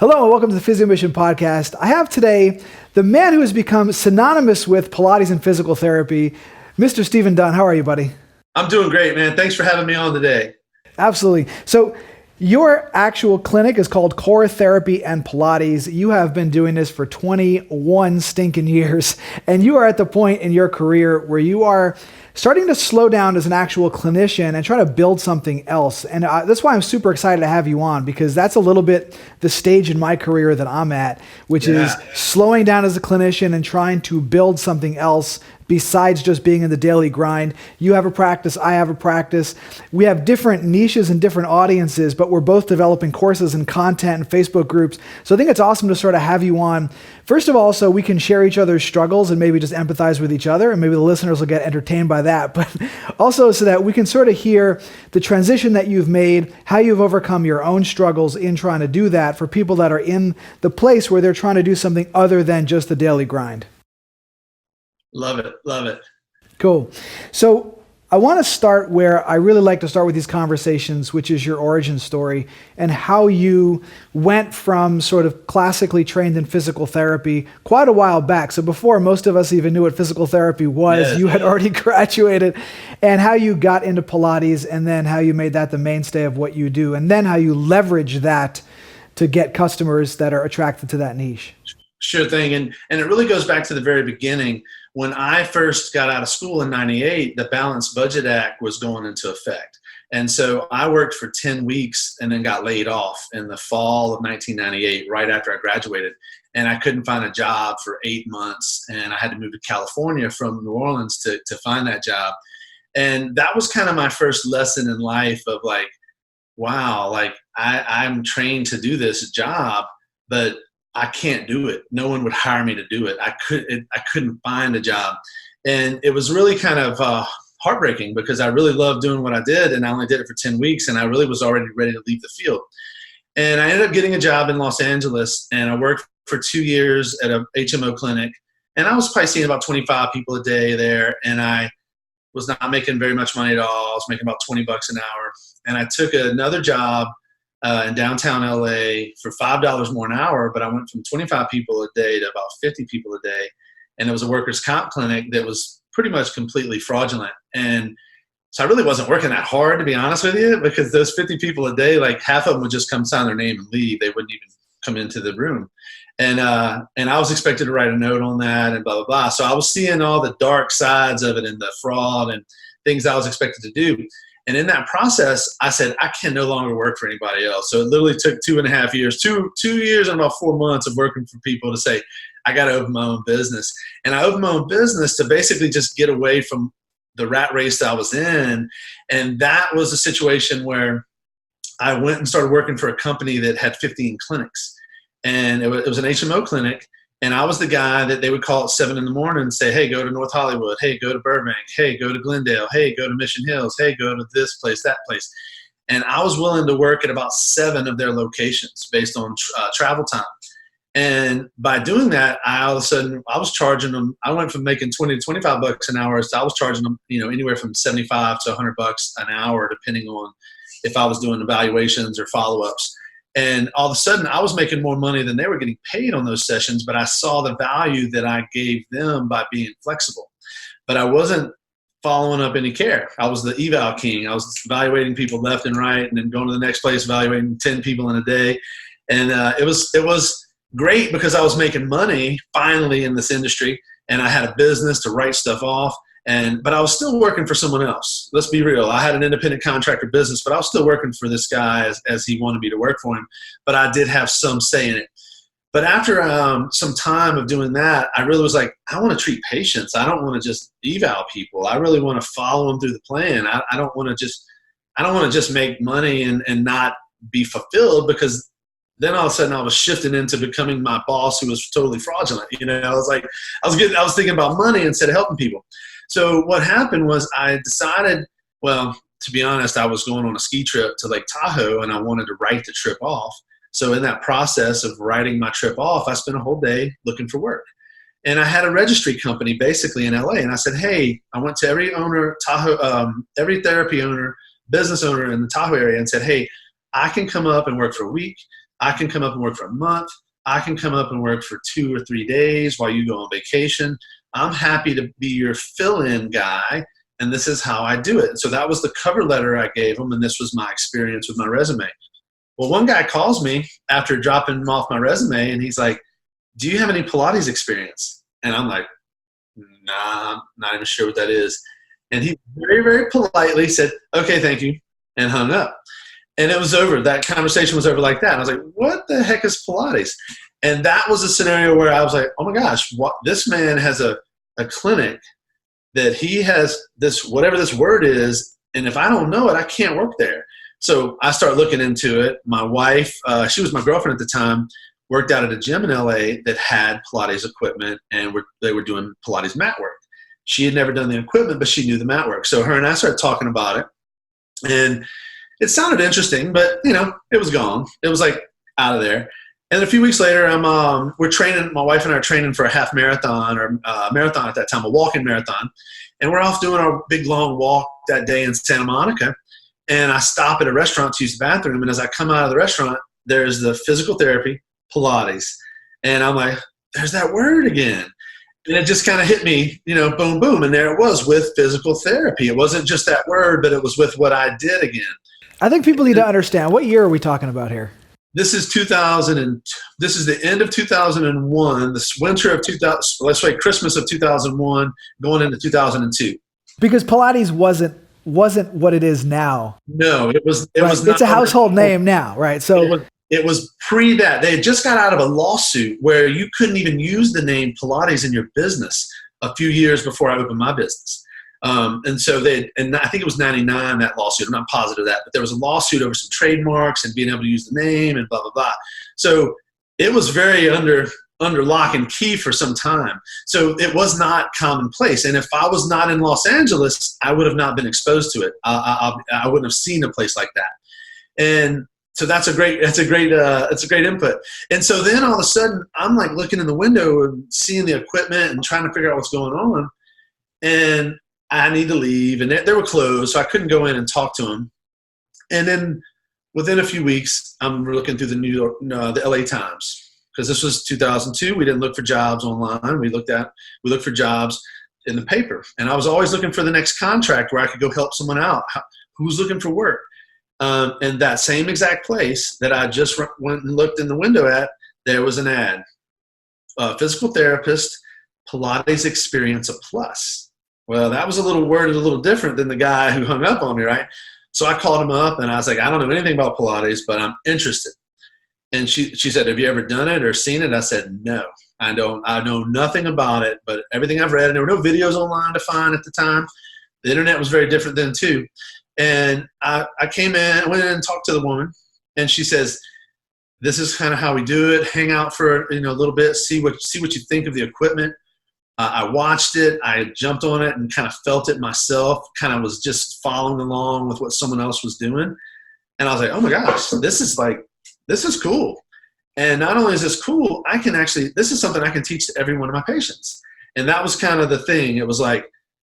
Hello and welcome to the Physio Mission Podcast. I have today the man who has become synonymous with Pilates and physical therapy, Mr. Stephen Dunn. How are you, buddy? I'm doing great, man. Thanks for having me on today. Absolutely. So your actual clinic is called Core Therapy and Pilates. You have been doing this for 21 stinking years, and you are at the point in your career where you are starting to slow down as an actual clinician and try to build something else. And that's why I'm super excited to have you on, because that's a little bit the stage in my career that I'm at, which is slowing down as a clinician and trying to build something else besides just being in the daily grind. You have a practice, I have a practice. We have different niches and different audiences, but we're both developing courses and content and Facebook groups. So I think it's awesome to sort of have you on. First of all, so we can share each other's struggles and maybe just empathize with each other, and maybe the listeners will get entertained by that. But also so that we can sort of hear the transition that you've made, how you've overcome your own struggles in trying to do that for people that are in the place where they're trying to do something other than just the daily grind. Love it. Love it. Cool. So I want to start where I really like to start with these conversations, which is your origin story and how you went from sort of classically trained in physical therapy quite a while back. So before most of us even knew what physical therapy was, you had already graduated, and how you got into Pilates, and then how you made that the mainstay of what you do, and then how you leverage that to get customers that are attracted to that niche. Sure thing. And it really goes back to the very beginning. When I first got out of school in 98, the Balanced Budget Act was going into effect. And so I worked for 10 weeks and then got laid off in the fall of 1998, right after I graduated. And I couldn't find a job for 8 months. And I had to move to California from New Orleans to find that job. And that was kind of my first lesson in life of like, wow, like I'm trained to do this job, but I can't do it. No one would hire me to do it. I couldn't find a job. And it was really kind of heartbreaking, because I really loved doing what I did, and I only did it for 10 weeks, and I really was already ready to leave the field. And I ended up getting a job in Los Angeles, and I worked for 2 years at a HMO clinic, and I was probably seeing about 25 people a day there, and I was not making very much money at all. I was making about $20 an hour. And I took another job in downtown LA for $5 more an hour, but I went from 25 people a day to about 50 people a day. And it was a workers' comp clinic that was pretty much completely fraudulent. And so I really wasn't working that hard, to be honest with you, because those 50 people a day, like half of them would just come sign their name and leave. They wouldn't even come into the room. And I was expected to write a note on that and blah, blah, blah. So I was seeing all the dark sides of it and the fraud and things I was expected to do. And in that process, I said, I can no longer work for anybody else. So it literally took 2.5 years, two years and about 4 months of working for people to say, I got to open my own business. And I opened my own business to basically just get away from the rat race that I was in. And that was a situation where I went and started working for a company that had 15 clinics. And it was an HMO clinic. And I was the guy that they would call at 7 in the morning and say, hey, go to North Hollywood. Hey, go to Burbank. Hey, go to Glendale. Hey, go to Mission Hills. Hey, go to this place, that place. And I was willing to work at about 7 of their locations based on travel time. And by doing that, all of a sudden I was charging them. I went from making $20 to $25 an hour. So I was charging them, anywhere from $75 to $100 an hour, depending on if I was doing evaluations or follow-ups. And all of a sudden, I was making more money than they were getting paid on those sessions, but I saw the value that I gave them by being flexible. But I wasn't following up any care. I was the eval king. I was evaluating people left and right, and then going to the next place, evaluating 10 people in a day. And it was great because I was making money finally in this industry, and I had a business to write stuff off. But I was still working for someone else. Let's be real. I had an independent contractor business, but I was still working for this guy as he wanted me to work for him. But I did have some say in it. But after some time of doing that, I really was like, I want to treat patients. I don't want to just eval people. I really want to follow them through the plan. I don't want to just make money and not be fulfilled, because then all of a sudden I was shifting into becoming my boss, who was totally fraudulent. I was thinking about money instead of helping people. So what happened was I decided, well, to be honest, I was going on a ski trip to Lake Tahoe, and I wanted to write the trip off. So in that process of writing my trip off, I spent a whole day looking for work. And I had a registry company basically in LA. And I said, hey, I went to every therapy owner, business owner in the Tahoe area and said, hey, I can come up and work for a week. I can come up and work for a month. I can come up and work for 2 or 3 days while you go on vacation. I'm happy to be your fill-in guy, and this is how I do it. So that was the cover letter I gave him, and this was my experience with my resume. Well, one guy calls me after dropping off my resume, and he's like, do you have any Pilates experience? And I'm like, nah, I'm not even sure what that is. And he very, very politely said, okay, thank you, and hung up. And it was over. That conversation was over like that. And I was like, what the heck is Pilates? And that was a scenario where I was like, oh my gosh, this man has a clinic that he has this, whatever this word is, and if I don't know it, I can't work there. So I start looking into it. My wife, she was my girlfriend at the time, worked out at a gym in LA that had Pilates equipment, and they were doing Pilates mat work. She had never done the equipment, but she knew the mat work. So her and I started talking about it, and it sounded interesting, but it was gone. It was like out of there. And a few weeks later, we're training. My wife and I are training for a half marathon or marathon at that time, a walking marathon, and we're off doing our big long walk that day in Santa Monica. And I stop at a restaurant to use the bathroom, and as I come out of the restaurant, there's the physical therapy, Pilates, and I'm like, "There's that word again." And it just kind of hit me, boom, boom, and there it was with physical therapy. It wasn't just that word, but it was with what I did again. I think people need to understand, what year are we talking about here? This is 2000, and this is the end of 2001, this winter of 2000. Let's say Christmas of 2001, going into 2002. Because Pilates wasn't what it is now. No, it was. It right? was. Not it's a household name now, right? So it was pre that. They had just got out of a lawsuit where you couldn't even use the name Pilates in your business a few years before I opened my business. And so and I think it was 99, that lawsuit. I'm not positive of that, but there was a lawsuit over some trademarks and being able to use the name and blah, blah, blah. So it was very under lock and key for some time. So it was not commonplace. And if I was not in Los Angeles, I would have not been exposed to it. I wouldn't have seen a place like that. And so that's a great input. And so then all of a sudden I'm like looking in the window and seeing the equipment and trying to figure out what's going on. And I need to leave, and they were closed, so I couldn't go in and talk to them. And then within a few weeks, I'm looking through the LA Times, because this was 2002. We didn't look for jobs online. We looked for jobs in the paper, and I was always looking for the next contract where I could go help someone out. Who's looking for work? And that same exact place that I just went and looked in the window at, there was an ad: physical therapist, Pilates Experience a Plus. Well, that was a little different than the guy who hung up on me, right? So I called him up, and I was like, I don't know anything about Pilates, but I'm interested. And she said, have you ever done it or seen it? I said, no, I don't. I know nothing about it, but everything I've read, and there were no videos online to find at the time. The internet was very different then too. And I went in and talked to the woman, and she says, this is kind of how we do it. Hang out for a little bit, see what you think of the equipment. I watched it, I jumped on it and kind of felt it myself, kind of was just following along with what someone else was doing. And I was like, oh my gosh, this is cool. And not only is this cool, this is something I can teach to every one of my patients. And that was kind of the thing. It was like,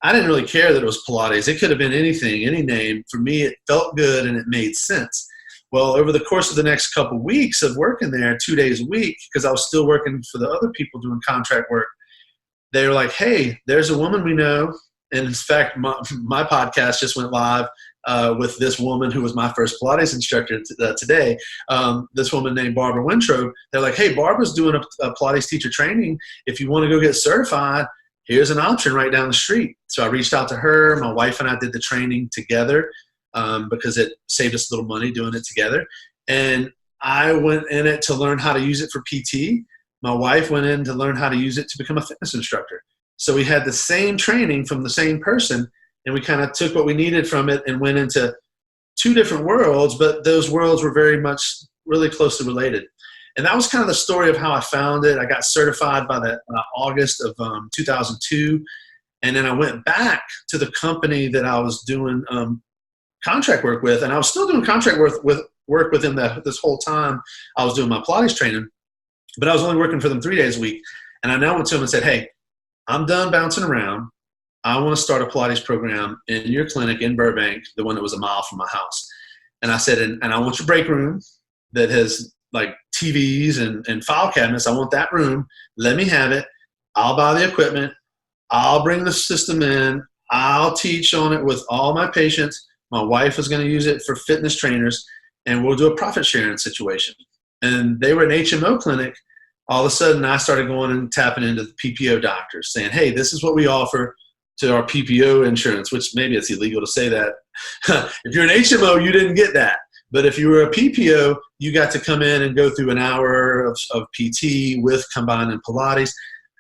I didn't really care that it was Pilates. It could have been anything, any name. For me, it felt good and it made sense. Well, over the course of the next couple of weeks of working there, 2 days a week, because I was still working for the other people doing contract work, they were like, hey, there's a woman we know. And in fact, my podcast just went live with this woman who was my first Pilates instructor today, this woman named Barbara Wintrow. They're like, hey, Barbara's doing a Pilates teacher training. If you want to go get certified, here's an option right down the street. So I reached out to her. My wife and I did the training together because it saved us a little money doing it together. And I went in it to learn how to use it for PT. My wife went in to learn how to use it to become a fitness instructor. So we had the same training from the same person, and we kind of took what we needed from it and went into two different worlds, but those worlds were very much really closely related. And that was kind of the story of how I found it. I got certified by the August of 2002, and then I went back to the company that I was doing contract work with, and I was still doing contract work with them this whole time I was doing my Pilates training. But I was only working for them 3 days a week. And I now went to them and said, hey, I'm done bouncing around. I want to start a Pilates program in your clinic in Burbank, the one that was a mile from my house. And I said, and I want your break room that has like TVs and file cabinets. I want that room. Let me have it. I'll buy the equipment. I'll bring the system in. I'll teach on it with all my patients. My wife is going to use it for fitness trainers, and we'll do a profit sharing situation. And they were an HMO clinic. All of a sudden, I started going and tapping into the PPO doctors saying, hey, this is what we offer to our PPO insurance, which maybe it's illegal to say that. If you're an HMO, you didn't get that. But if you were a PPO, you got to come in and go through an hour of PT with combined and Pilates.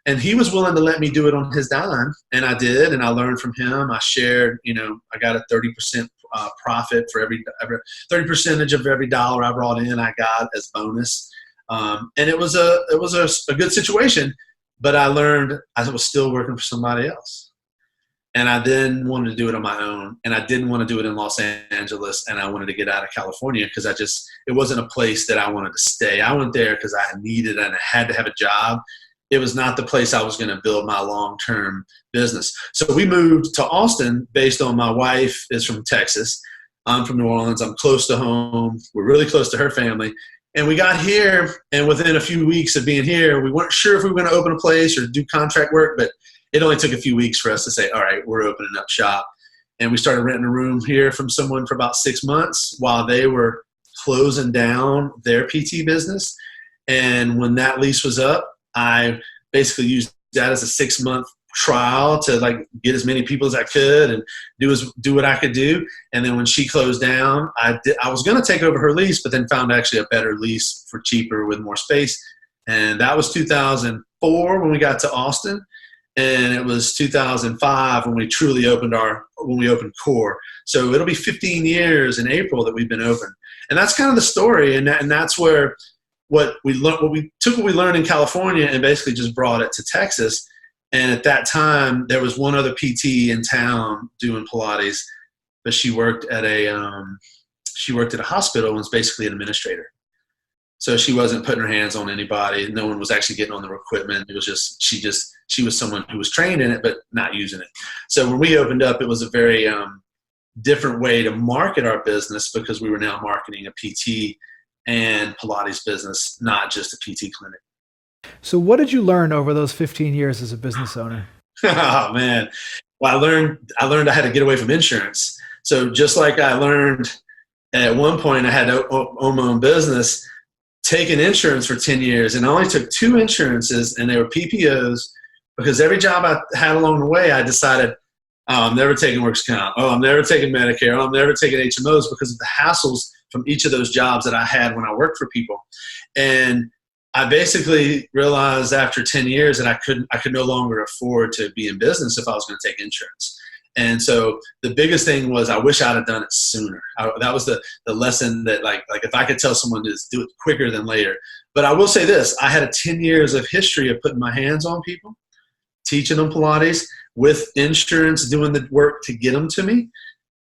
And he was willing to let me do it on his dime. And I did, and I learned from him. I shared, I got a 30% profit for every 30% of every dollar I brought in, I got as bonus. And it was a good situation, but I learned I was still working for somebody else. And I then wanted to do it on my own, and I didn't want to do it in Los Angeles, and I wanted to get out of California because it wasn't a place that I wanted to stay. I went there because I needed and I had to have a job. It was not the place I was going to build my long-term business. So we moved to Austin based on my wife is from Texas. I'm from New Orleans. I'm close to home. We're really close to her family. And we got here, and within a few weeks of being here, we weren't sure if we were going to open a place or do contract work, but it only took a few weeks for us to say, all right, we're opening up shop. And we started renting a room here from someone for about 6 months while they were closing down their PT business. And when that lease was up, I basically used that as a 6-month trial to get as many people as I could and do what I could do. And then when she closed down, I was going to take over her lease, but then found actually a better lease for cheaper with more space. And that was 2004 when we got to Austin. And it was 2005 when we truly opened Core. So it'll be 15 years in April that we've been open. And that's kind of the story. And that's where what we took what we learned in California and basically just brought it to Texas. And at that time, there was one other PT in town doing Pilates, but she worked at a hospital and was basically an administrator. So she wasn't putting her hands on anybody. No one was actually getting on their equipment. It was just she was someone who was trained in it but not using it. So when we opened up, it was a very different way to market our business because we were now marketing a PT and Pilates business, not just a PT clinic. So what did you learn over those 15 years as a business owner? Oh, man. Well, I learned I had to get away from insurance. So just like I learned at one point I had to own my own business, taking insurance for 10 years, and I only took 2 insurances, and they were PPOs, because every job I had along the way, I decided, oh, I'm never taking works comp. Oh, I'm never taking Medicare. Oh, I'm never taking HMOs because of the hassles from each of those jobs that I had when I worked for people. And I basically realized after 10 years that I could no longer afford to be in business if I was going to take insurance. And so the biggest thing was I wish I'd have done it sooner. That was the lesson that like if I could tell someone to do it quicker than later. But I will say this, I had 10 years of history of putting my hands on people, teaching them Pilates with insurance, doing the work to get them to me.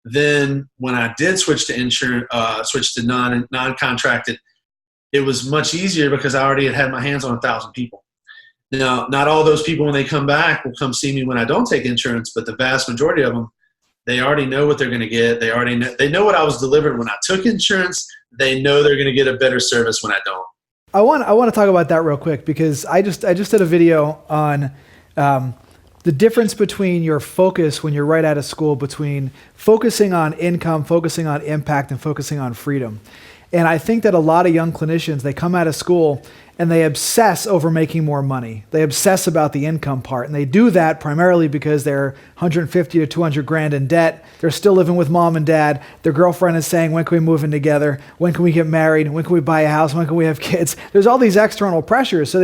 Then when I did switch to insurance, switch to non-contracted, it was much easier because I already had my hands on 1,000 people. Now, not all those people, when they come back, will come see me when I don't take insurance, but the vast majority of them, they already know what they're going to get. They know what I was delivering when I took insurance. They know they're going to get a better service when I don't. I want to talk about that real quick because I just did a video on the difference between your focus when you're right out of school between focusing on income, focusing on impact, and focusing on freedom. And I think that a lot of young clinicians, they come out of school and they obsess over making more money. They obsess about the income part. And they do that primarily because they're 150 to 200 grand in debt. They're still living with mom and dad. Their girlfriend is saying, when can we move in together? When can we get married? When can we buy a house? When can we have kids? There's all these external pressures. So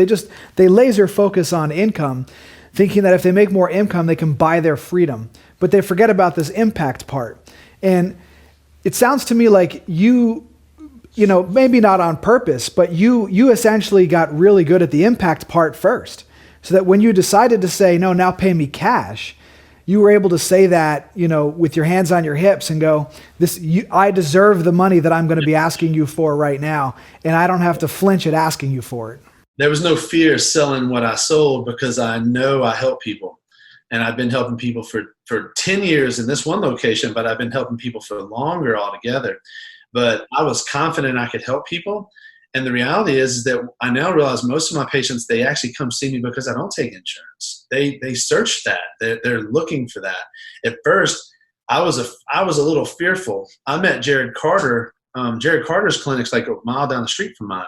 they laser focus on income, thinking that if they make more income, they can buy their freedom. But they forget about this impact part. And it sounds to me like you maybe not on purpose, but you essentially got really good at the impact part first. So that when you decided to say, no, now pay me cash, you were able to say that, with your hands on your hips and go, I deserve the money that I'm going to be asking you for right now. And I don't have to flinch at asking you for it. There was no fear selling what I sold because I know I help people. And I've been helping people for 10 years in this one location, but I've been helping people for longer altogether. But I was confident I could help people. And the reality is that I now realize most of my patients, they actually come see me because I don't take insurance. They search that. They're looking for that. At first, I was a little fearful. I met Jared Carter. Jared Carter's clinic's like a mile down the street from mine.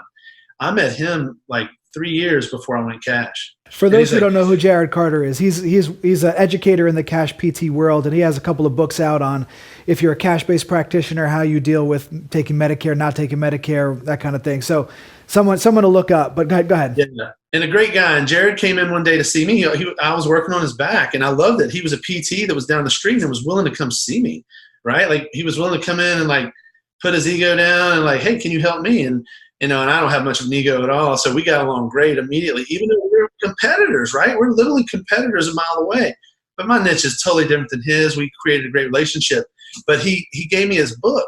I met him like 3 years before I went cash. For those who don't know who Jared Carter is, he's an educator in the cash PT world, and he has a couple of books out on if you're a cash-based practitioner, how you deal with taking Medicare, not taking Medicare, that kind of thing. So someone to look up, but go ahead. Yeah. And a great guy. And Jared came in one day to see me. I was working on his back, and I loved it. He was a PT that was down the street and was willing to come see me, right? Like he was willing to come in and like put his ego down and like, hey, can you help me? And and I don't have much of an ego at all, so we got along great immediately, even though we're competitors, right? We're literally competitors a mile away. But my niche is totally different than his. We created a great relationship. But he gave me his book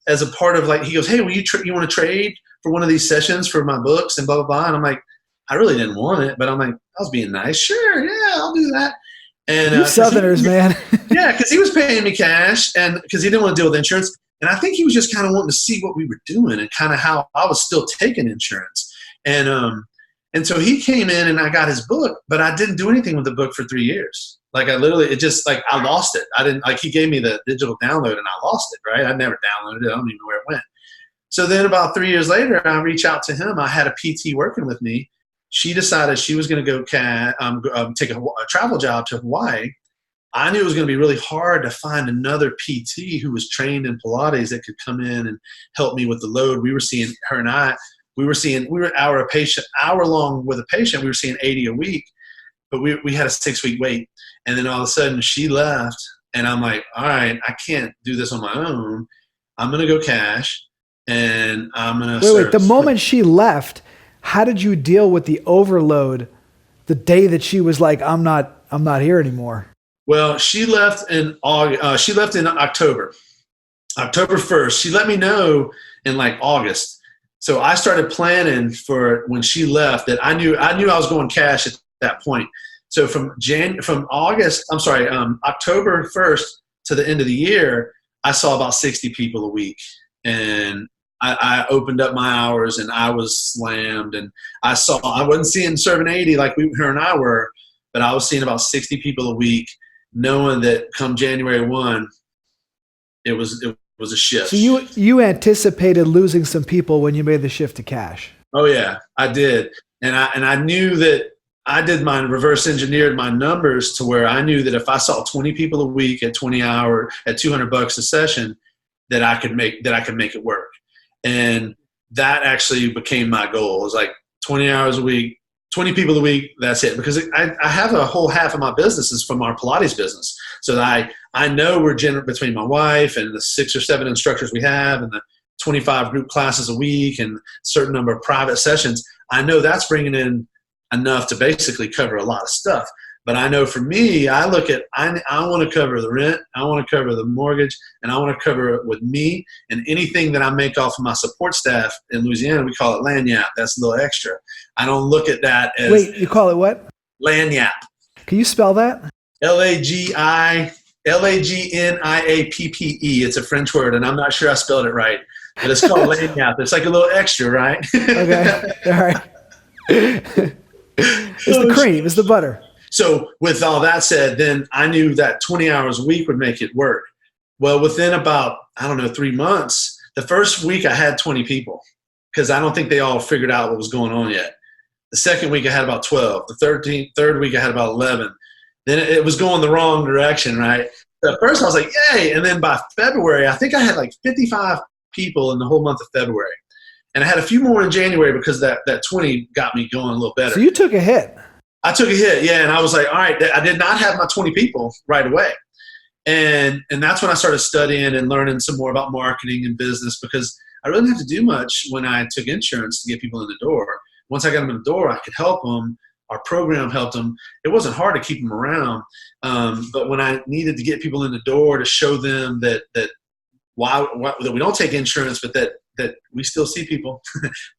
as a part of like, he goes, hey, you want to trade for one of these sessions for my books and blah, blah, blah. And I'm like, I really didn't want it, but I'm like, I was being nice. Sure, yeah, I'll do that. And you Southerners, man. Yeah, because he was paying me cash and because he didn't want to deal with insurance. And I think he was just kind of wanting to see what we were doing and kind of how I was still taking insurance. And so he came in and I got his book, but I didn't do anything with the book for 3 years. Like I lost it. I didn't, like he gave me the digital download and I lost it, right? I never downloaded it. I don't even know where it went. So then about 3 years later, I reached out to him. I had a PT working with me. She decided she was going to go take a travel job to Hawaii. I knew it was going to be really hard to find another PT who was trained in Pilates that could come in and help me with the load. We were seeing her and I, we were an hour long with a patient. We were seeing 80 a week, but we had a 6-week wait. And then all of a sudden she left and I'm like, all right, I can't do this on my own. I'm going to go cash and I'm going to wait, the moment she left, how did you deal with the overload the day that she was like, I'm not here anymore? Well, she left in August. She left in October 1st. She let me know in like August. So I started planning for when she left that I knew I was going cash at that point. So from October 1st to the end of the year, I saw about 60 people a week. And I opened up my hours and I was slammed. And I wasn't seeing serving 80 like her and I were, but I was seeing about 60 people a week, knowing that come January 1, it was a shift. So you anticipated losing some people when you made the shift to cash. Oh yeah, I did. And I knew that I did my reverse engineered my numbers to where I knew that if I saw 20 people a week at 20 hour at $200 a session, that I could make it work. And that actually became my goal. It was like 20 hours a week, 20 people a week, that's it. Because I have a whole half of my business is from our Pilates business. So that I know we're between my wife and the 6 or 7 instructors we have and the 25 group classes a week and a certain number of private sessions. I know that's bringing in enough to basically cover a lot of stuff. But I know for me, I look at, I want to cover the rent, I want to cover the mortgage, and I want to cover it with me and anything that I make off of my support staff in Louisiana, we call it lagniappe. That's a little extra. I don't look at that as. Wait, you call it what? Lagniappe. Can you spell that? Lagniappe. It's a French word, and I'm not sure I spelled it right, but it's called lagniappe. It's like a little extra, right? Okay, all right. It's the cream, it's the butter. So with all that said, then I knew that 20 hours a week would make it work. Well, within about, 3 months, the first week I had 20 people because I don't think they all figured out what was going on yet. The second week I had about 12. The third week I had about 11. Then it was going the wrong direction, right? At first I was like, yay. And then by February, I think I had like 55 people in the whole month of February. And I had a few more in January because that 20 got me going a little better. So you took a hit. I took a hit, yeah, and I was like, all right, I did not have my 20 people right away. And that's when I started studying and learning some more about marketing and business because I really didn't have to do much when I took insurance to get people in the door. Once I got them in the door, I could help them. Our program helped them. It wasn't hard to keep them around, but when I needed to get people in the door to show them that we don't take insurance, but that we still see people,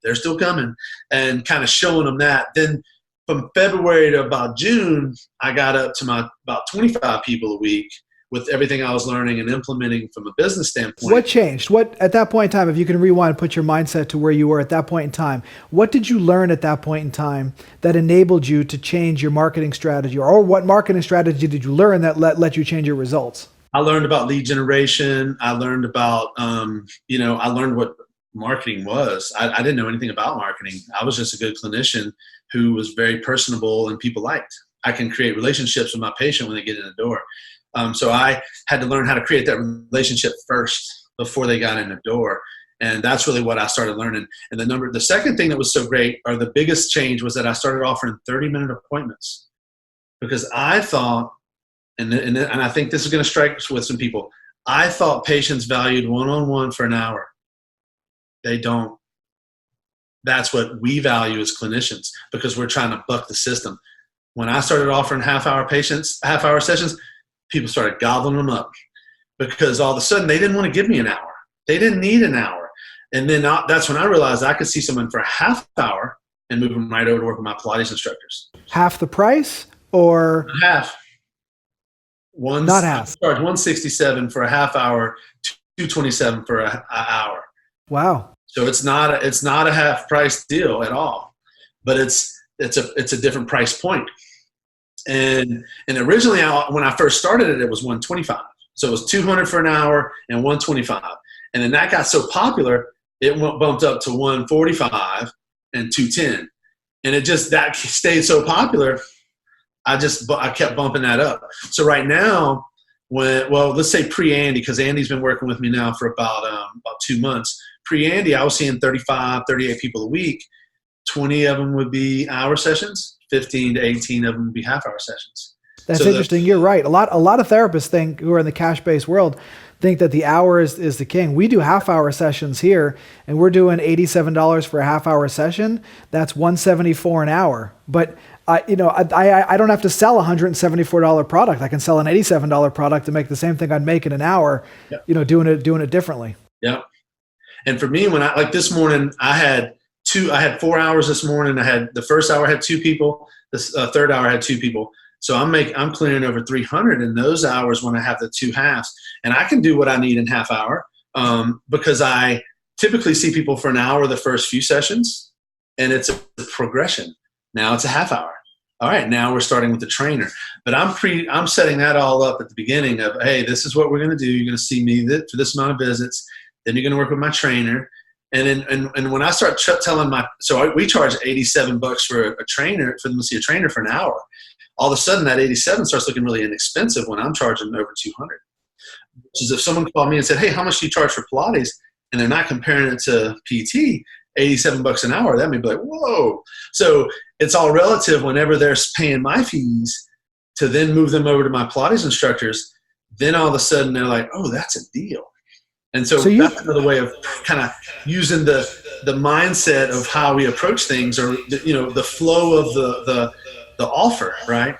they're still coming, and kind of showing them that, then from February to about June, I got up to about 25 people a week with everything I was learning and implementing from a business standpoint. What changed? What, at that point in time, if you can rewind and put your mindset to where you were at that point in time, what did you learn at that point in time that enabled you to change your marketing strategy? Or what marketing strategy did you learn that let you change your results? I learned about lead generation. I learned about, I learned what marketing was. I didn't know anything about marketing. I was just a good clinician who was very personable and people liked. I can create relationships with my patient when they get in the door. So I had to learn how to create that relationship first before they got in the door. And that's really what I started learning. And the second thing that was so great, or the biggest change, was that I started offering 30-minute appointments, because I thought, and I think this is going to strike with some people, I thought patients valued one-on-one for an hour. They don't. That's what we value as clinicians, because we're trying to buck the system. When I started offering half-hour sessions, people started gobbling them up, because all of a sudden they didn't want to give me an hour. They didn't need an hour. And then that's when I realized I could see someone for a half hour and move them right over to work with my Pilates instructors. Half the price, or? Half. Not half. I charge $167 for a half hour, $227 for an hour. Wow. So it's not a half price deal at all, but it's a different price point. And originally, when I first started it was $125. So it was $200 for an hour and $125. And then that got so popular, it bumped up to $145 and $210. And that stayed so popular, I kept bumping that up. So right now, let's say pre-Andy, because Andy's been working with me now for about 2 months. Pre-Andy, I was seeing 35, 38 people a week. 20 of them would be hour sessions. 15 to 18 of them would be half-hour sessions. That's interesting. You're right. A lot of therapists who are in the cash-based world think that the hour is the king. We do half-hour sessions here, and we're doing $87 for a half-hour session. That's $174 an hour. But I don't have to sell a $174 product. I can sell an $87 product to make the same thing I'd make in an hour. Yep. Doing it differently. Yeah. And for me, when this morning, I had 4 hours this morning. The first hour I had 2 people. The third hour I had 2 people. So I'm clearing over 300 in those hours when I have the 2 halves, and I can do what I need in half hour, because I typically see people for an hour the first few sessions, and it's a progression. Now it's a half hour. All right, now we're starting with the trainer, but I'm setting that all up at the beginning of, hey, this is what we're going to do. You're going to see me for this amount of visits. Then you're going to work with my trainer. And when I start telling we charge $87 for a trainer, for them to see a trainer for an hour. All of a sudden that 87 starts looking really inexpensive when I'm charging over 200. Which is if someone called me and said, hey, how much do you charge for Pilates? And they're not comparing it to PT, $87 an hour, that may be like, whoa. So it's all relative whenever they're paying my fees to then move them over to my Pilates instructors. Then all of a sudden they're like, oh, that's a deal. And so that's another way of kind of using the mindset of how we approach things, or the flow of the offer, right?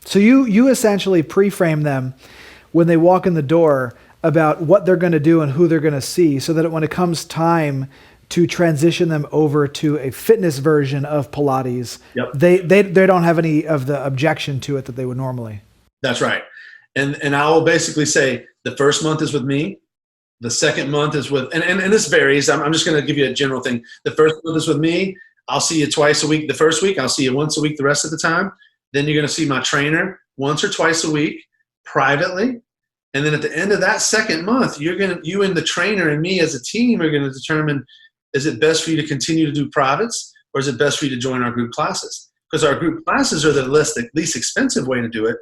So you essentially pre-frame them when they walk in the door about what they're going to do and who they're going to see, so that when it comes time to transition them over to a fitness version of Pilates, yep, they don't have any of the objection to it that they would normally. That's right. And I will basically say the first month is with me. The second month is with, and this varies. I'm just going to give you a general thing. The first month is with me. I'll see you twice a week. The first week, I'll see you once a week the rest of the time. Then you're going to see my trainer once or twice a week privately. And then at the end of that second month, you and the trainer and me as a team are going to determine, is it best for you to continue to do privates, or is it best for you to join our group classes? Because our group classes are the least expensive way to do it,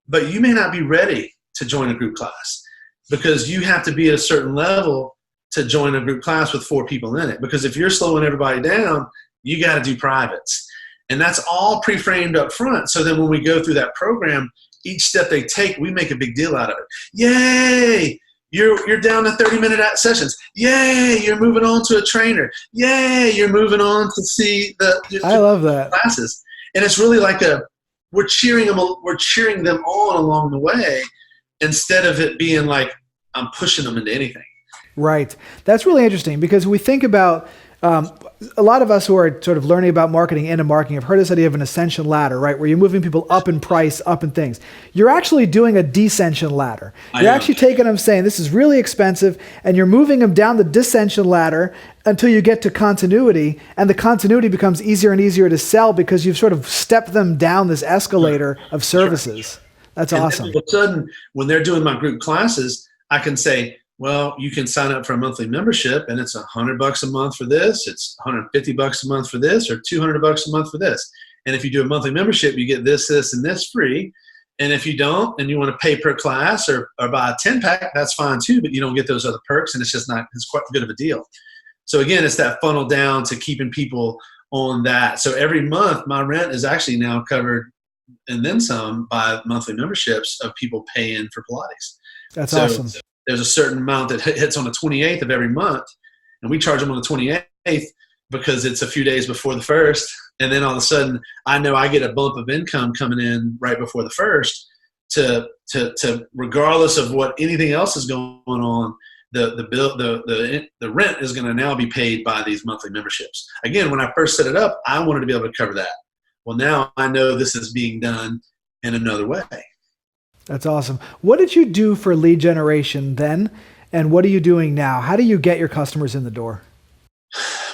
but you may not be ready to join a group class, because you have to be at a certain level to join a group class with 4 people in it. Because if you're slowing everybody down, you got to do privates. And that's all pre-framed up front. So then when we go through that program, each step they take, we make a big deal out of it. Yay! You're down to 30-minute sessions. Yay! You're moving on to a trainer. Yay! You're moving on to see I love that. Classes. And it's really like we're cheering them on along the way, instead of it being like I'm pushing them into anything. Right. That's really interesting, because we think about A lot of us who are sort of learning about marketing and marketing have heard this idea of an ascension ladder, right? Where you're moving people up in price, up in things. You're actually doing a descension ladder. You're actually taking them saying, this is really expensive, and you're moving them down the descension ladder until you get to continuity, and the continuity becomes easier and easier to sell because you've sort of stepped them down this escalator of services. That's awesome. All of a sudden, when they're doing my group classes, I can say, well, you can sign up for a monthly membership, and it's $100 a month for this. It's $150 a month for this, or $200 a month for this. And if you do a monthly membership, you get this, this, and this free. And if you don't, and you want to pay per class or buy a 10-pack, that's fine too, but you don't get those other perks, and it's quite good of a deal. So again, it's that funnel down to keeping people on that. So every month, my rent is actually now covered and then some by monthly memberships of people paying for Pilates. That's awesome. There's a certain amount that hits on the 28th of every month, and we charge them on the 28th because it's a few days before the 1st. And then all of a sudden, I know I get a bump of income coming in right before the 1st to regardless of what anything else is going on, the rent is going to now be paid by these monthly memberships. Again, when I first set it up, I wanted to be able to cover that. Well, now I know this is being done in another way. That's awesome. What did you do for lead generation then? And what are you doing now? How do you get your customers in the door?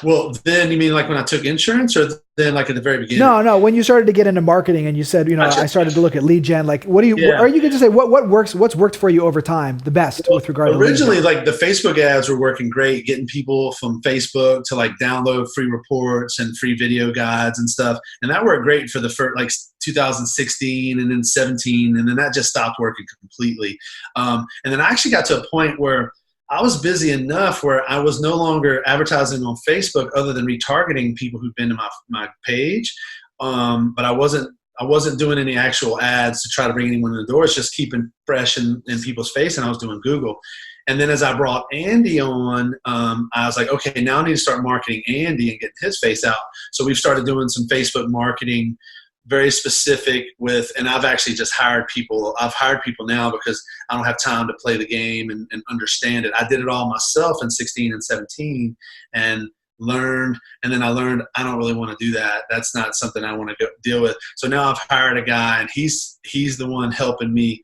Well, then you mean like when I took insurance, or then like at the very beginning? No. When you started to get into marketing and you said, I started to look at lead gen, like what are you going to say, what's worked for you over time the best with regard to originally, like the Facebook ads were working great, getting people from Facebook to like download free reports and free video guides and stuff. And that worked great for the first, like 2016 and then 17. And then that just stopped working completely. And then I actually got to a point where I was busy enough where I was no longer advertising on Facebook other than retargeting people who've been to my page. But I wasn't doing any actual ads to try to bring anyone in the door. It's just keeping fresh in people's face. And I was doing Google. And then as I brought Andy on, I was like, okay, now I need to start marketing Andy and getting his face out. So we've started doing some Facebook marketing, very specific and I've actually just hired people. I've hired people now because I don't have time to play the game and understand it. I did it all myself in 16 and 17 and learned. And then I learned I don't really want to do that. That's not something I want to go deal with. So now I've hired a guy, and he's the one helping me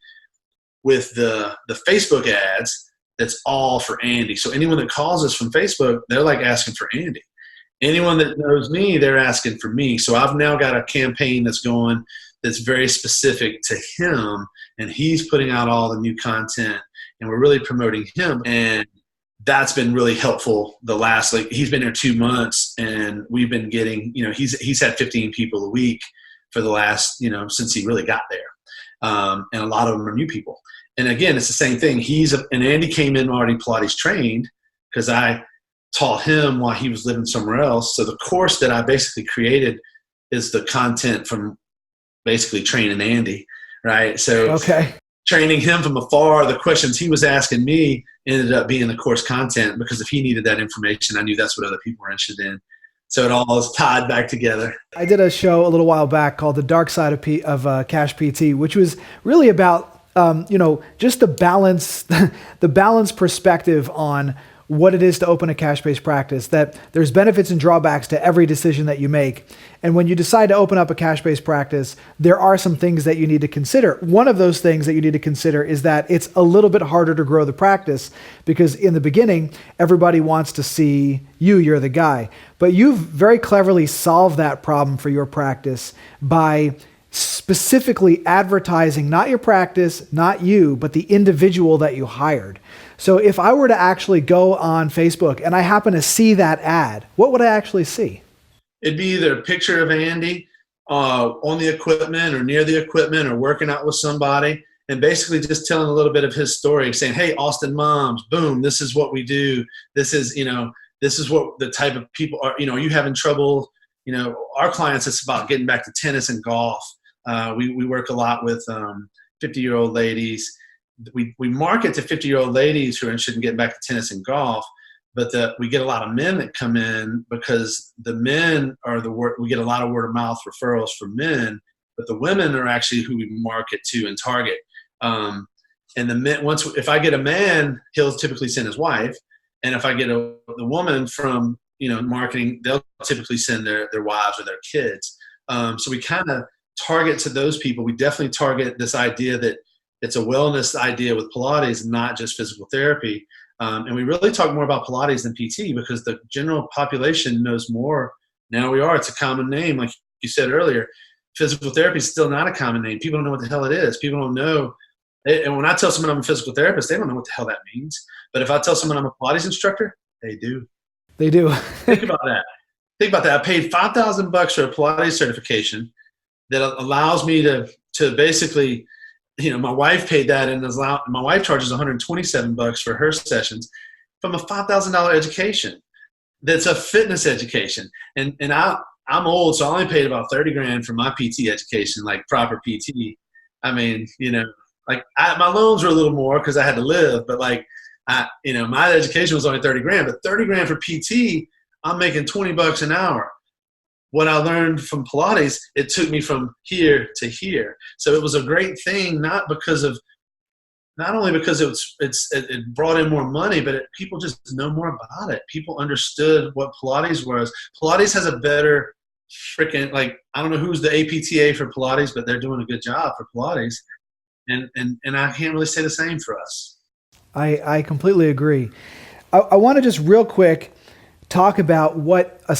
with the Facebook ads. That's all for Andy. So anyone that calls us from Facebook, they're like asking for Andy. Anyone that knows me, they're asking for me. So I've now got a campaign that's going that's very specific to him, and he's putting out all the new content, and we're really promoting him. And that's been really helpful. He's been there 2 months, and we've been getting, he's had 15 people a week for the last, since he really got there. And a lot of them are new people. And again, it's the same thing. And Andy came in already Pilates trained because I taught him while he was living somewhere else. So the course that I basically created is the content from basically training Andy, right? So training him from afar, the questions he was asking me ended up being the course content, because if he needed that information, I knew that's what other people were interested in. So it all is tied back together. I did a show a little while back called The Dark Side of Cash PT, which was really about, just the balance perspective on what it is to open a cash-based practice, that there's benefits and drawbacks to every decision that you make. And when you decide to open up a cash-based practice, there are some things that you need to consider. One of those things that you need to consider is that it's a little bit harder to grow the practice, because in the beginning, everybody wants to see you're the guy. But you've very cleverly solved that problem for your practice by specifically advertising not your practice, not you, but the individual that you hired. So if I were to actually go on Facebook and I happen to see that ad, what would I actually see? It'd be either a picture of Andy on the equipment or near the equipment or working out with somebody, and basically just telling a little bit of his story, saying, hey, Austin moms, boom, this is what we do. This is what the type of people are, are you having trouble? Our clients, it's about getting back to tennis and golf. We work a lot with 50-year-old ladies. We market to 50-year-old ladies who are interested in getting back to tennis and golf, but we get a lot of men that come in because the men are we get a lot of word of mouth referrals from men, but the women are actually who we market to and target. And the men, if I get a man, he'll typically send his wife. And if I get the woman from marketing, they'll typically send their wives or their kids. So we kind of target to those people. We definitely target this idea that it's a wellness idea with Pilates, not just physical therapy. And we really talk more about Pilates than PT because the general population knows more. Now it's a common name. Like you said earlier, physical therapy is still not a common name. People don't know what the hell it is. People don't know. And when I tell someone I'm a physical therapist, they don't know what the hell that means. But if I tell someone I'm a Pilates instructor, they do. They do. Think about that. I paid $5,000 for a Pilates certification that allows me to basically, my wife paid that, and my wife charges $127 for her sessions from a $5,000 education. That's a fitness education. And I'm old, so I only paid about $30,000 for my PT education, like proper PT. I mean, my loans were a little more because I had to live, but my education was only $30,000, but $30,000 for PT, I'm making $20 an hour. What I learned from Pilates, it took me from here to here. So it was a great thing, not only because it brought in more money, but people just know more about it. People understood what Pilates was. Pilates has a better freaking, I don't know who's the APTA for Pilates, but they're doing a good job for Pilates. And I can't really say the same for us. I completely agree. I want to just real quick talk about what a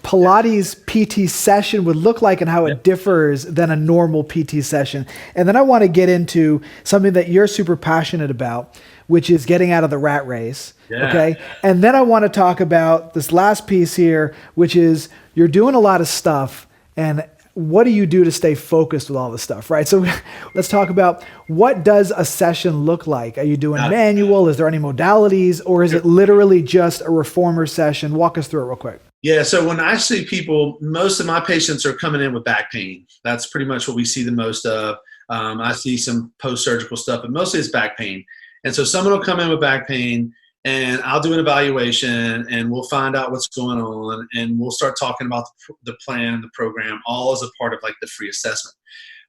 Pilates PT session would look like and how it differs than a normal PT session. And then I want to get into something that you're super passionate about, which is getting out of the rat race. Yeah. Okay. And then I want to talk about this last piece here, which is you're doing a lot of stuff, and what do you do to stay focused with all this stuff, right? So let's talk about, what does a session look like? Are you doing manual? Is there any modalities, or is it literally just a reformer session? Walk us through it real quick. Yeah, so when I see people, most of my patients are coming in with back pain. That's pretty much what we see the most of. I see some post-surgical stuff, but mostly it's back pain. And so someone will come in with back pain, and I'll do an evaluation, and we'll find out what's going on, and we'll start talking about the plan, the program, all as a part of the free assessment.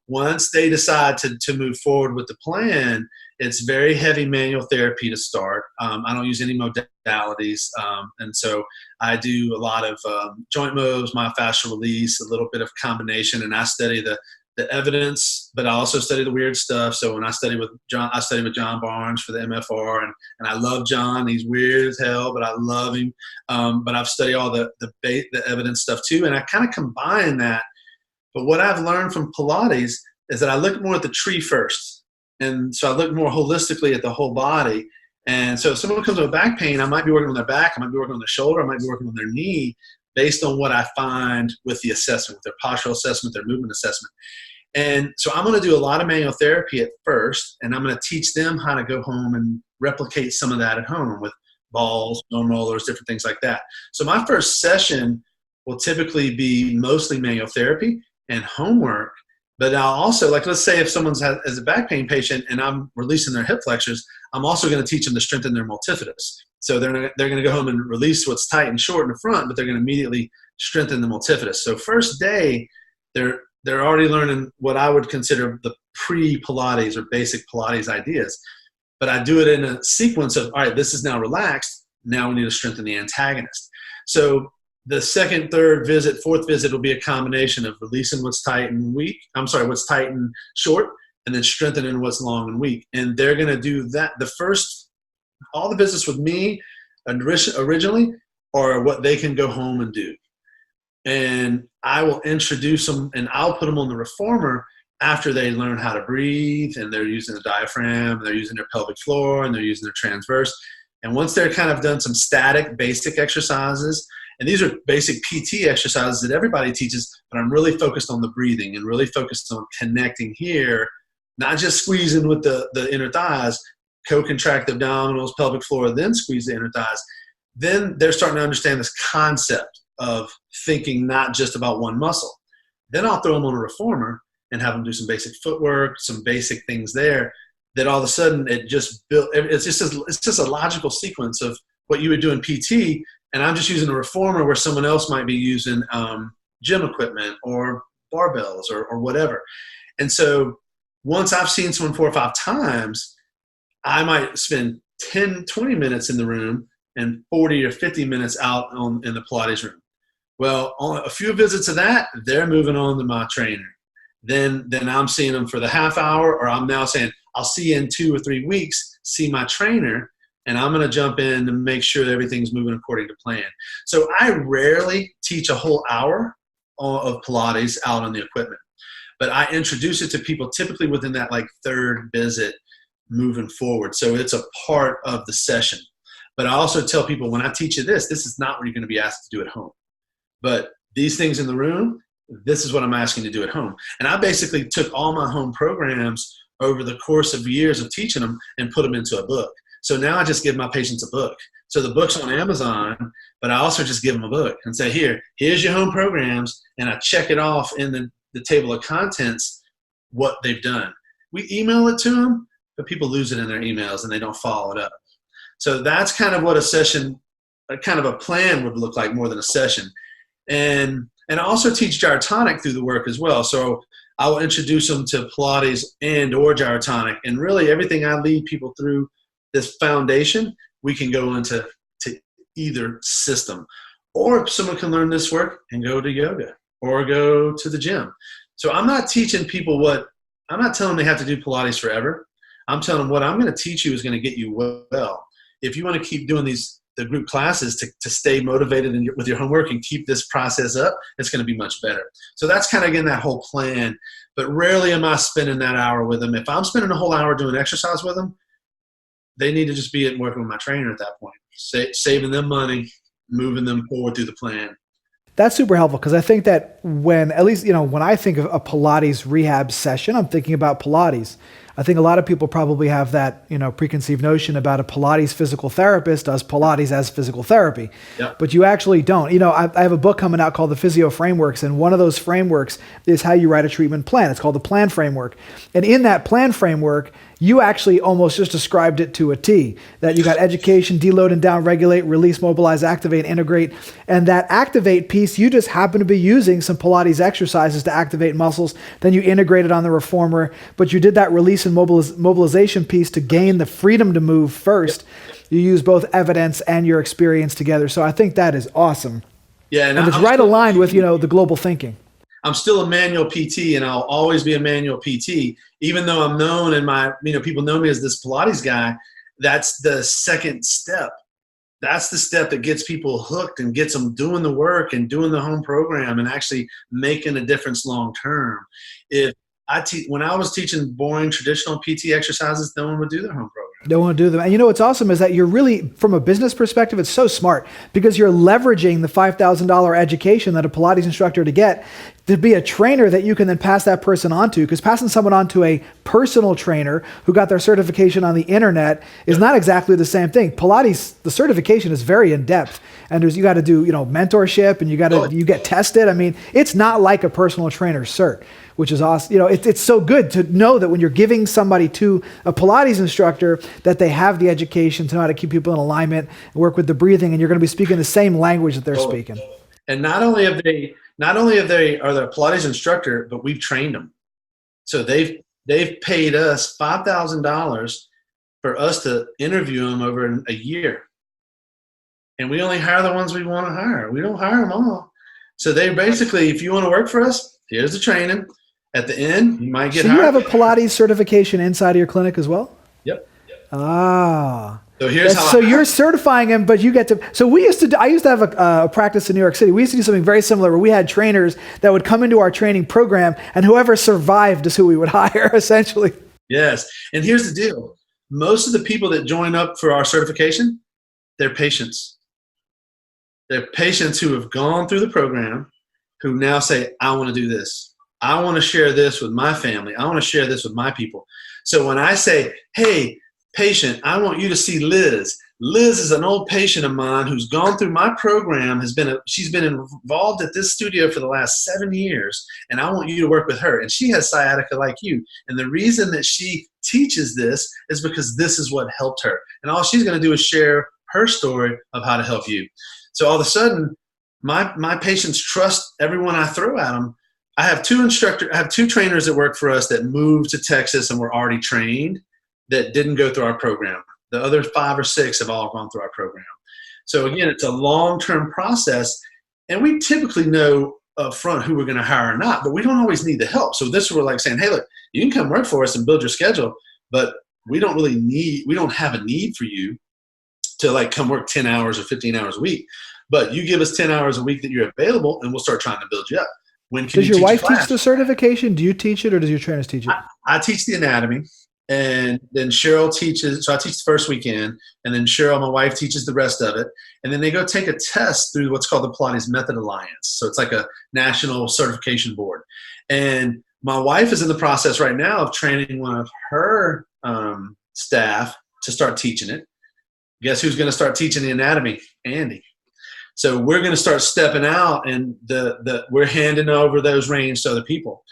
Once they decide to move forward with the plan, it's very heavy manual therapy to start. I don't use any modalities. And so I do a lot of joint moves, myofascial release, a little bit of combination, and I study the evidence, but I also study the weird stuff. So when I study with John Barnes for the MFR, and I love John. He's weird as hell, but I love him. But I've studied all the evidence stuff too, and I kind of combine that. But what I've learned from Pilates is that I look more at the tree first. And so I look more holistically at the whole body. And so if someone comes with back pain, I might be working on their back, I might be working on their shoulder, I might be working on their knee based on what I find with the assessment, with their postural assessment, their movement assessment. And so I'm going to do a lot of manual therapy at first, and I'm going to teach them how to go home and replicate some of that at home with balls, bone rollers, different things like that. So my first session will typically be mostly manual therapy and homework. But I'll also, let's say if someone's as a back pain patient and I'm releasing their hip flexors, I'm also going to teach them to strengthen their multifidus. So they're going to go home and release what's tight and short in the front, but they're going to immediately strengthen the multifidus. So first day, they're already learning what I would consider the pre-Pilates or basic Pilates ideas. But I do it in a sequence of, all right, this is now relaxed. Now we need to strengthen the antagonist. So the second, third visit, fourth visit will be a combination of releasing what's tight and what's tight and short, and then strengthening what's long and weak. And they're going to do that. All the visits with me originally are what they can go home and do. And I will introduce them, and I'll put them on the reformer after they learn how to breathe, and they're using the diaphragm, and they're using their pelvic floor, and they're using their transverse. And once they're kind of done some static basic exercises, and these are basic PT exercises that everybody teaches, but I'm really focused on the breathing and really focused on connecting here, not just squeezing with the inner thighs, co-contract the abdominals, pelvic floor, then squeeze the inner thighs. Then they're starting to understand this concept of thinking not just about one muscle. Then I'll throw them on a reformer and have them do some basic footwork, some basic things there, that all of a sudden it's just a logical sequence of what you would do in PT. And I'm just using a reformer where someone else might be using gym equipment or barbells or whatever. And so once I've seen someone 4 or 5 times, I might spend 10, 20 minutes in the room and 40 or 50 minutes out in the Pilates room. Well, on a few visits of that, they're moving on to my trainer. Then I'm seeing them for the half hour, or I'm now saying, I'll see you in 2 or 3 weeks, see my trainer, and I'm going to jump in to make sure that everything's moving according to plan. So I rarely teach a whole hour of Pilates out on the equipment, but I introduce it to people typically within that like third visit moving forward. So it's a part of the session. But I also tell people, when I teach you this is not what you're going to be asked to do at home. But these things in the room, this is what I'm asking you to do at home. And I basically took all my home programs over the course of years of teaching them and put them into a book. So now I just give my patients a book. So the book's on Amazon, but I also just give them a book and say, here's your home programs, and I check it off in the table of contents what they've done. We email it to them, but people lose it in their emails and they don't follow it up. So that's kind of what a session, kind of a plan would look like more than a session. And I also teach gyrotonic through the work as well. So I will introduce them to Pilates and or gyrotonic. And really everything I lead people through this foundation, we can go into either system. Or someone can learn this work and go to yoga or go to the gym. So I'm not teaching people I'm not telling them they have to do Pilates forever. I'm telling them what I'm going to teach you is going to get you well. If you want to keep doing the group classes to stay motivated with your homework and keep this process up, it's going to be much better. So that's kind of, again, that whole plan. But rarely am I spending that hour with them. If I'm spending a whole hour doing exercise with them, they need to just be working with my trainer at that point, saving them money, moving them forward through the plan. That's super helpful, because I think that when I think of a Pilates rehab session, I'm thinking about Pilates. I think a lot of people probably have that, preconceived notion about a Pilates physical therapist does Pilates as physical therapy. Yep. But you actually don't. I have a book coming out called The Physio Frameworks, and one of those frameworks is how you write a treatment plan. It's called the plan framework. And in that plan framework, you actually almost just described it to a T, that you got education, deload and down, regulate, release, mobilize, activate, integrate. And that activate piece, you just happen to be using some Pilates exercises to activate muscles. Then you integrate it on the reformer, but you did that release and mobilization piece to gain the freedom to move first. Yep. You use both evidence and your experience together. So I think that is awesome. Yeah, and it's right aligned with, the global thinking. I'm still a manual PT, and I'll always be a manual PT, even though I'm known and people know me as this Pilates guy. That's the second step. That's the step that gets people hooked and gets them doing the work and doing the home program and actually making a difference long term. When I was teaching boring traditional PT exercises, no one would do their home program. Don't want to do them. And what's awesome is that you're really, from a business perspective, it's so smart, because you're leveraging the $5,000 education that a Pilates instructor to be a trainer that you can then pass that person on to, because passing someone on to a personal trainer who got their certification on the internet is not exactly the same thing. Pilates, the certification is very in-depth, and you got to do, mentorship, and you get tested. I mean, it's not like a personal trainer cert, which is awesome. It's so good to know that when you're giving somebody to a Pilates instructor, that they have the education to know how to keep people in alignment, work with the breathing, and you're going to be speaking the same language that they're speaking. And not only are they a Pilates instructor, but we've trained them. So they've paid us $5,000 for us to interview them over a year. And we only hire the ones we want to hire. We don't hire them all. So they basically, if you want to work for us, here's the training. At the end, you might get hired. So you have a Pilates certification inside of your clinic as well? Yep. Ah. So you're certifying them, but you get to. So I used to have a practice in New York City. We used to do something very similar, where we had trainers that would come into our training program, and whoever survived is who we would hire, essentially. Yes. And here's the deal. Most of the people that join up for our certification, they're patients. They're patients who have gone through the program, who now say, I want to do this. I want to share this with my family. I want to share this with my people. So when I say, hey, patient, I want you to see Liz. Liz is an old patient of mine who's gone through my program, she's been involved at this studio for the last 7 years, and I want you to work with her. And she has sciatica like you. And the reason that she teaches this is because this is what helped her. And all she's going to do is share her story of how to help you. So all of a sudden, my patients trust everyone I throw at them. I have two trainers that work for us that moved to Texas and were already trained, that didn't go through our program. The other 5 or 6 have all gone through our program. So again, it's a long-term process, and we typically know up front who we're going to hire or not, but we don't always need the help. So this we're like saying, hey, look, you can come work for us and build your schedule, but we don't have a need for you to like come work 10 hours or 15 hours a week. But you give us 10 hours a week that you're available, and we'll start trying to build you up. When can Does your wife class? teach the certification? Do you teach it, or does your trainers teach it? I teach the anatomy, and then Cheryl teaches. So I teach the first weekend, and then Cheryl, my wife, teaches the rest of it. And then they go take a test through what's called the Pilates Method Alliance. So it's like a national certification board. And my wife is in the process right now of training one of her staff to start teaching it. Guess who's going to start teaching the anatomy? Andy. So we're going to start stepping out, and we're handing over those reins to other people.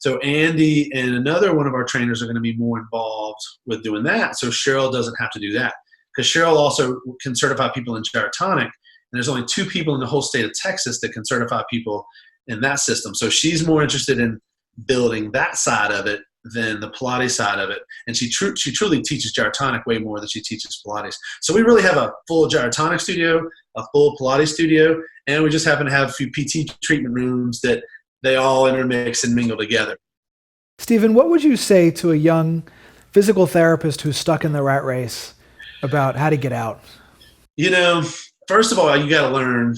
So Andy and another one of our trainers are going to be more involved with doing that. So Cheryl doesn't have to do that, because Cheryl also can certify people in gyrotonic. And there's only 2 people in the whole state of Texas that can certify people in that system. So she's more interested in building that side of it than the Pilates side of it. And she truly teaches gyrotonic way more than she teaches Pilates. So we really have a full gyrotonic studio, a full Pilates studio, and we just happen to have a few PT treatment rooms that they all intermix and mingle together. Stephen, what would you say to a young physical therapist who's stuck in the rat race about how to get out? First of all, you got to learn.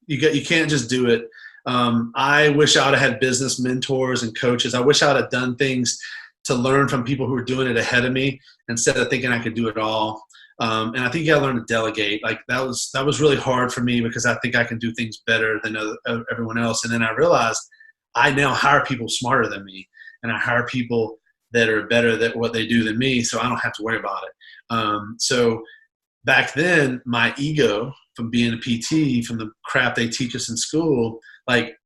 You can't just do it. I wish I would have had business mentors and coaches. I wish I would have done things to learn from people who were doing it ahead of me instead of thinking I could do it all. And I think you got to learn to delegate. Like that was really hard for me, because I think I can do things better than everyone else. And then I realized I now hire people smarter than me, and I hire people that are better at what they do than me, so I don't have to worry about it. So back then, my ego from being a PT, from the crap they teach us in school, like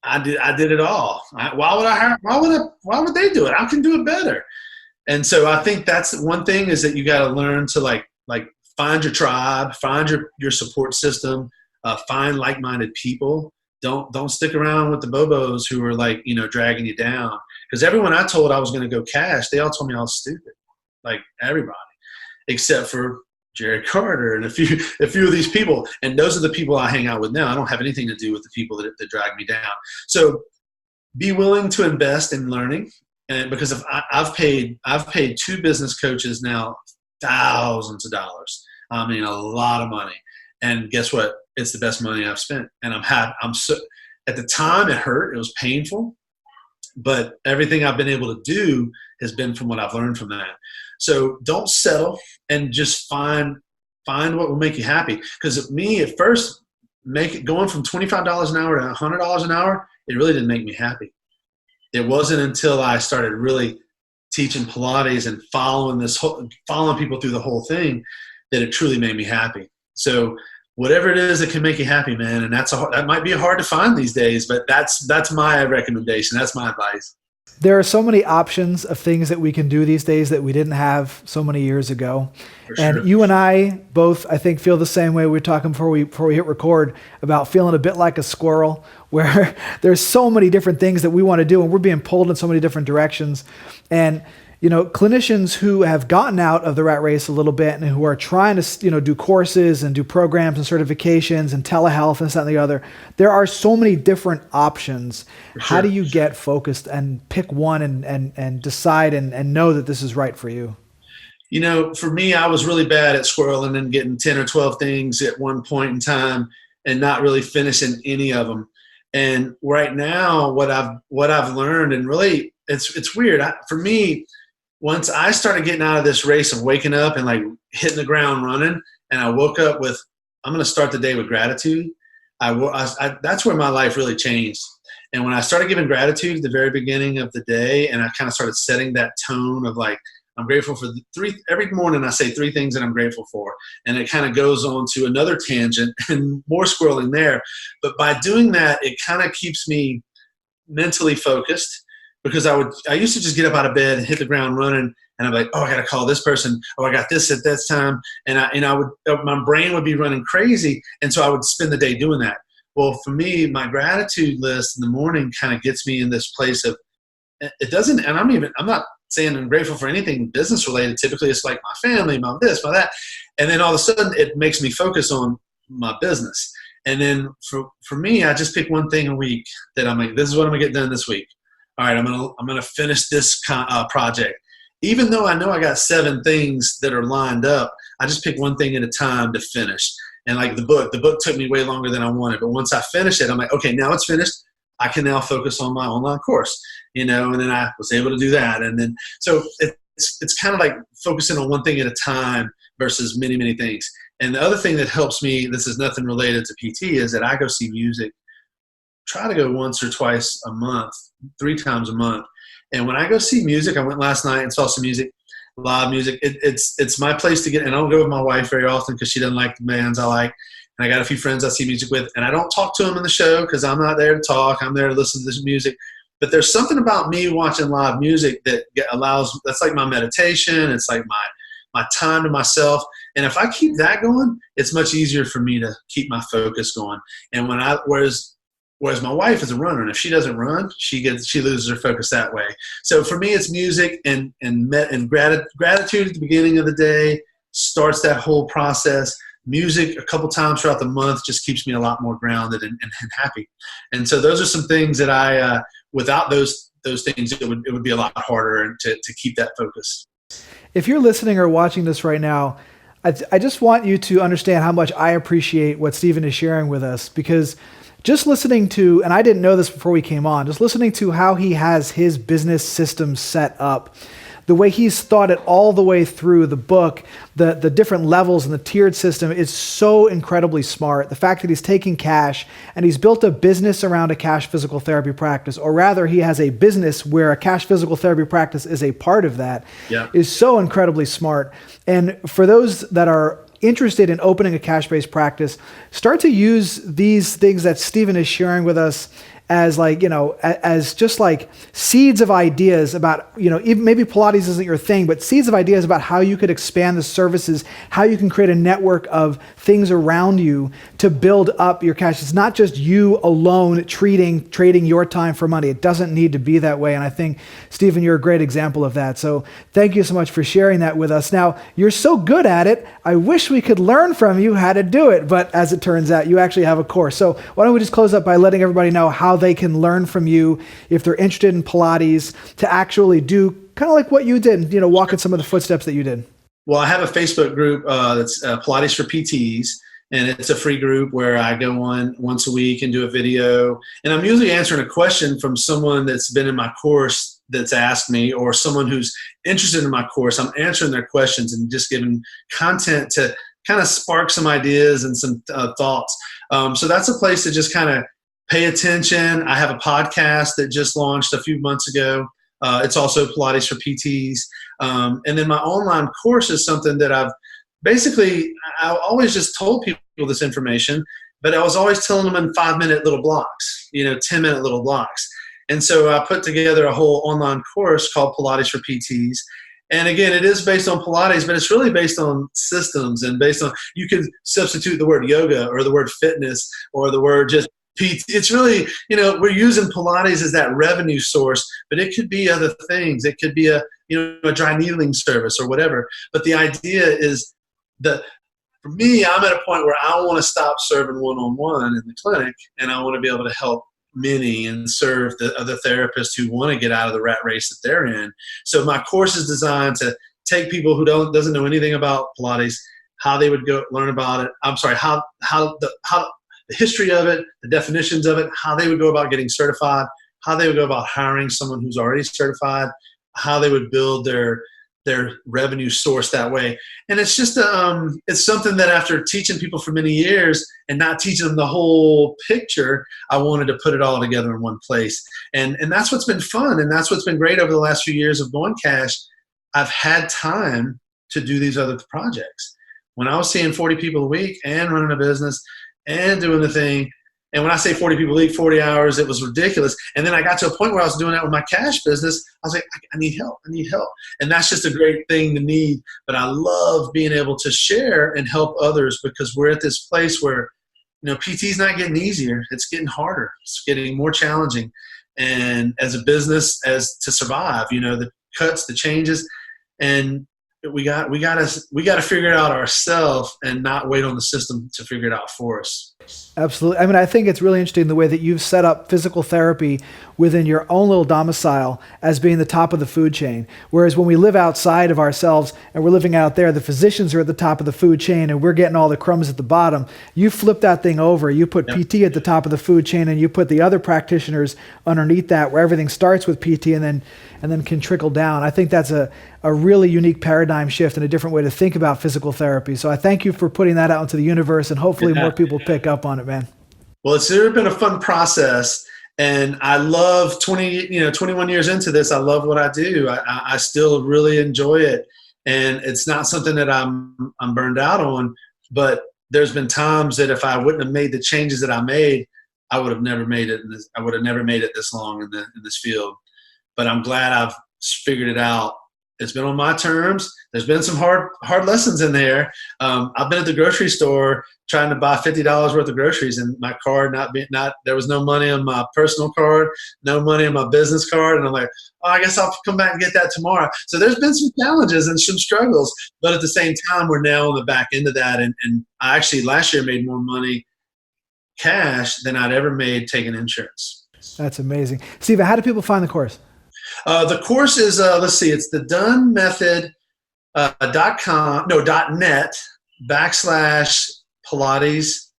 I did it all. Why would I hire? Why would they do it? I can do it better. And so I think that's one thing, is that you got to learn to like find your tribe, find your support system, find like-minded people. Don't stick around with the bobos who are like, dragging you down. Because everyone I told I was going to go cash, they all told me I was stupid. Like everybody, except for Jerry Carter and a few of these people. And those are the people I hang out with now. I don't have anything to do with the people that drag me down. So be willing to invest in learning. And because I've paid 2 business coaches now thousands of dollars. I mean, a lot of money. And guess what? It's the best money I've spent. And at the time it hurt. It was painful. But everything I've been able to do has been from what I've learned from that. So don't settle, and just find what will make you happy. Because me, at first, going from $25 an hour to $100 an hour, it really didn't make me happy. It wasn't until I started really teaching Pilates and following people through the whole thing that it truly made me happy. So whatever it is that can make you happy, man, and that might be hard to find these days, but that's my recommendation. That's my advice. There are so many options of things that we can do these days that we didn't have so many years ago. For sure. And you and I both, I think, feel the same way. We were talking before we hit record about feeling a bit like a squirrel, where there's so many different things that we want to do, and we're being pulled in so many different directions. And clinicians who have gotten out of the rat race a little bit and who are trying to, do courses and do programs and certifications and telehealth and this, that, and the other, there are so many different options. For How sure. do you get focused and pick one and decide and know that this is right for you? For me, I was really bad at squirreling and getting 10 or 12 things at one point in time and not really finishing any of them. And right now, what I've learned, and really, it's weird. For me, once I started getting out of this race of waking up and like hitting the ground running, and I woke up with, I'm going to start the day with gratitude. That's where my life really changed. And when I started giving gratitude at the very beginning of the day, and I kind of started setting that tone of like, I'm grateful for every morning I say 3 things that I'm grateful for. And it kind of goes on to another tangent and more squirreling there. But by doing that, it kind of keeps me mentally focused. Because I used to just get up out of bed and hit the ground running, and I'm like, oh, I got to call this person. Oh, I got this at this time. My brain would be running crazy. And so I would spend the day doing that. Well, for me, my gratitude list in the morning kind of gets me in this place of, it doesn't, and I'm not saying I'm grateful for anything business related. Typically it's like my family, my this, my that. And then all of a sudden it makes me focus on my business. And then for me, I just pick one thing a week that I'm like, this is what I'm gonna get done this week. All right, I'm gonna finish this project. Even though I know I got 7 things that are lined up, I just pick one thing at a time to finish. And like the book took me way longer than I wanted. But once I finish it, I'm like, okay, now it's finished. I can now focus on my online course, and then I was able to do that. And then, so it's kind of like focusing on one thing at a time versus many, many things. And the other thing that helps me, this is nothing related to PT, is that I go see music, try to go once or twice a month, 3 times a month. And when I go see music, I went last night and saw some music, live music. It's my place to get, and I don't go with my wife very often because she doesn't like the bands I like. And I got a few friends I see music with, and I don't talk to them in the show because I'm not there to talk. I'm there to listen to this music. But there's something about me watching live music that that's like my meditation. It's like my time to myself. And if I keep that going, it's much easier for me to keep my focus going. And whereas my wife is a runner, and if she doesn't run, she loses her focus that way. So for me, it's music and gratitude at the beginning of the day starts that whole process. Music a couple times throughout the month just keeps me a lot more grounded and happy. And so those are some things that I, without those things, it would be a lot harder to keep that focus. If you're listening or watching this right now, I just want you to understand how much I appreciate what Stephen is sharing with us, because just listening to, and I didn't know this before we came on, just listening to how he has his business system set up, the way he's thought it all the way through the book, the different levels and the tiered system is so incredibly smart. The fact that he's taking cash and he's built a business around a cash physical therapy practice, or rather he has a business where a cash physical therapy practice is a part of that, is so incredibly smart. And for those that are interested in opening a cash-based practice, start to use these things that Stephen is sharing with us as as just like seeds of ideas about, even maybe Pilates isn't your thing, but seeds of ideas about how you could expand the services, how you can create a network of things around you to build up your cash. It's not just you alone trading your time for money. It doesn't need to be that way. And I think, Stephen, you're a great example of that. So thank you so much for sharing that with us. Now, you're so good at it. I wish we could learn from you how to do it, but as it turns out, you actually have a course. So why don't we just close up by letting everybody know how they can learn from you if they're interested in Pilates to actually do kind of like what you did, walk in some of the footsteps that you did. Well, I have a Facebook group that's Pilates for PTs, and it's a free group where I go on once a week and do a video. And I'm usually answering a question from someone that's been in my course that's asked me, or someone who's interested in my course. I'm answering their questions and just giving content to kind of spark some ideas and some thoughts. So that's a place to just kind of pay attention. I have a podcast that just launched a few months ago. It's also Pilates for PTs. And then my online course is something that I always just told people this information, but I was always telling them in 5-minute little blocks, 10-minute little blocks. And so I put together a whole online course called Pilates for PTs. And again, it is based on Pilates, but it's really based on systems and you could substitute the word yoga or the word fitness or the word just PT. It's really, we're using Pilates as that revenue source, but it could be other things. It could be a dry needling service or whatever. But the idea is that for me, I'm at a point where I want to stop serving one-on-one in the clinic, and I want to be able to help many and serve the other therapists who want to get out of the rat race that they're in. So my course is designed to take people who doesn't know anything about Pilates, how they would go learn about it. I'm sorry, how the history of it, the definitions of it, how they would go about getting certified, how they would go about hiring someone who's already certified, how they would build their revenue source that way. And it's just it's something that after teaching people for many years and not teaching them the whole picture, I wanted to put it all together in one place. And that's what's been fun, and that's what's been great over the last few years of going cash. I've had time to do these other projects. When I was seeing 40 people a week and running a business and doing the thing, and when I say 40 people a week, 40 hours, it was ridiculous. And then I got to a point where I was doing that with my cash business. I was like, I need help. And that's just a great thing to need. But I love being able to share and help others, because we're at this place where, PT's not getting easier. It's getting harder. It's getting more challenging. And as a business, as to survive, the cuts, the changes. And we got to figure it out ourselves and not wait on the system to figure it out for us. Absolutely. I mean, I think it's really interesting the way that you've set up physical therapy within your own little domicile as being the top of the food chain. Whereas when we live outside of ourselves and we're living out there, the physicians are at the top of the food chain and we're getting all the crumbs at the bottom. You flip that thing over. You put PT at the top of the food chain and you put the other practitioners underneath that, where everything starts with PT and then can trickle down. I think that's a really unique paradigm shift and a different way to think about physical therapy. So I thank you for putting that out into the universe, and hopefully more people pick up on it, man. Well, it's been a fun process, and I love 21 years into this. I love what I do. I still really enjoy it, and it's not something that I'm burned out on. But there's been times that if I wouldn't have made the changes that I made, I would have never made it. I would have never made it this long in this field. But I'm glad I've figured it out. It's been on my terms. There's been some hard lessons in there. I've been at the grocery store trying to buy $50 worth of groceries, and my card there was no money on my personal card, no money on my business card, and I'm like, oh, I guess I'll come back and get that tomorrow. So there's been some challenges and some struggles, but at the same time, we're now on the back end of that, and I actually last year made more money cash than I'd ever made taking insurance. That's amazing. Steven, how do people find the course? The course is, it's the Dunn method, .net /Pilates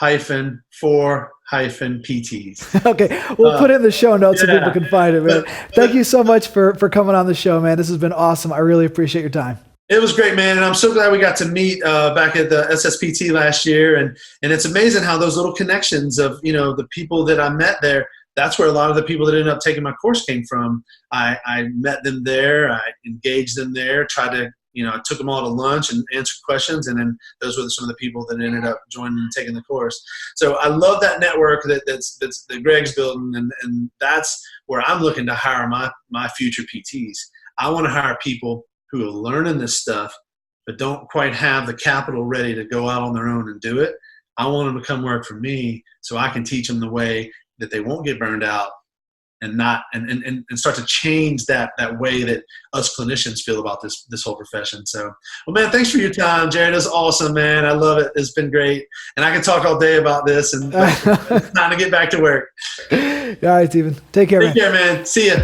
-4 PTs. Okay. We'll put it in the show notes so people can find it, man. Thank you so much for coming on the show, man. This has been awesome. I really appreciate your time. It was great, man. And I'm so glad we got to meet back at the SSPT last year. And it's amazing how those little connections of, the people that I met there, that's where a lot of the people that ended up taking my course came from. I met them there. I engaged them there, tried to, I took them all to lunch and answered questions. And then those were some of the people that ended up joining and taking the course. So I love that network that's that Greg's building. And that's where I'm looking to hire my future PTs. I want to hire people who are learning this stuff, but don't quite have the capital ready to go out on their own and do it. I want them to come work for me so I can teach them the way that they won't get burned out and start to change that way that us clinicians feel about this whole profession. So, well, man, thanks for your time, Jared. That's awesome, man. I love it. It's been great. And I can talk all day about this, and it's time to get back to work. All right, Steven. Take care, man. See ya.